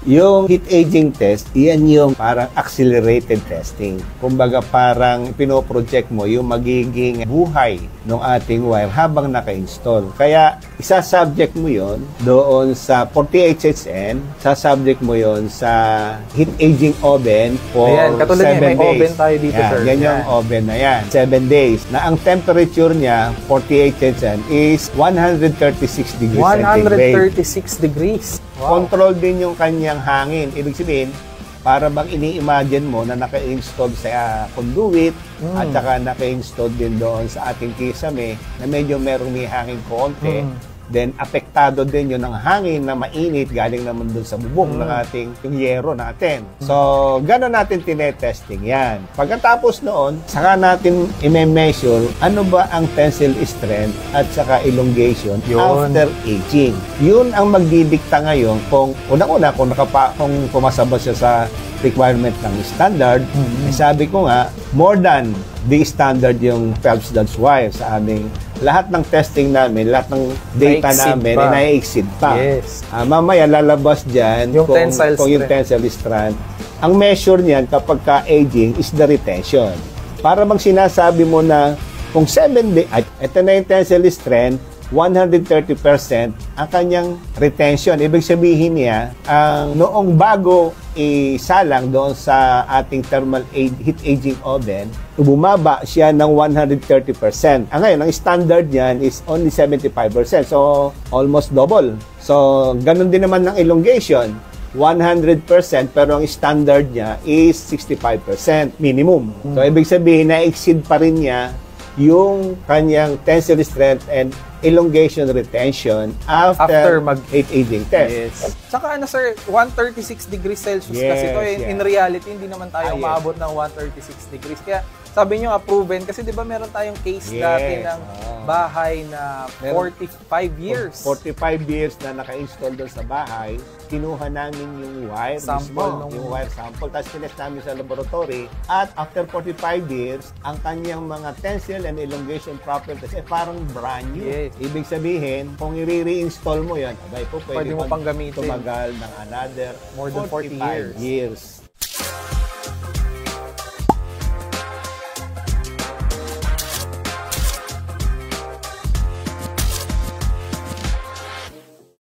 Yung heat aging test, iyan yung parang accelerated testing. Kumbaga parang pinoproject mo yung magiging buhay ng ating wire habang naka-install. Kaya isa-subject mo yon doon sa 48HN, sa-subject mo yon sa heat aging oven for 7 days. Katulad niya, may oven tayo dito, sir. Yan yung oven na yan. 7 days. Na ang temperature niya, 48HN, is 136 degrees centigrade. 136 degrees. Wow. Control din yung kanyang hangin. Ibig sabihin, para bang ini-imagine mo na naka-install sa conduit at saka naka-install din doon sa ating kisame na medyo merong may hangin konti. Then, apektado din yun ng hangin na mainit galing naman dun sa bubong ng ating yung yero natin. So, gano'n natin tinetesting yan. Pagkatapos noon, saka natin i-measure ano ba ang tensile strength at saka elongation after aging. Yun ang magdidikta ngayon kung unang-una kung pumasa ba siya sa requirement ng standard. Sabi ko nga, more than the standard yung Phelps Dodge wire sa aming lahat ng testing namin, lahat ng data namin ay na-exceed pa. Yes. Mamaya lalabas dyan yung yung tensile strength. Ang measure niyan kapag ka-aging is the retention. Para bang sinasabi mo na kung 7 days, ito na yung tensile strength, 130% ang kanyang retention. Ibig sabihin niya, noong bago isalang doon sa ating thermal heat aging oven, bumaba siya ng 130%. Ngayon, ang standard niyan is only 75%. So, almost double. So, ganun din naman ng elongation. 100% pero ang standard niya is 65% minimum. So, ibig sabihin, na-exceed pa rin niya yung kanyang tensile strength and elongation retention after heat aging test. Yes. Saka sir, 136 degrees Celsius kasi ito. In reality, hindi naman tayo umabot ng 136 degrees. Kaya sabi nyo proven kasi 'di ba meron tayong case dati ng bahay na 45 years. 45 years na naka-install doon sa bahay, kinuha namin yung wire sample, yung wire sample, tapos tinest namin sa laboratory at after 45 years, ang kanyang mga tensile and elongation properties parang brand new. Yes. Ibig sabihin, kung i-reinstall mo yan, abay po, pwede mo pang gamitin. tumagal ng another more than 40 years.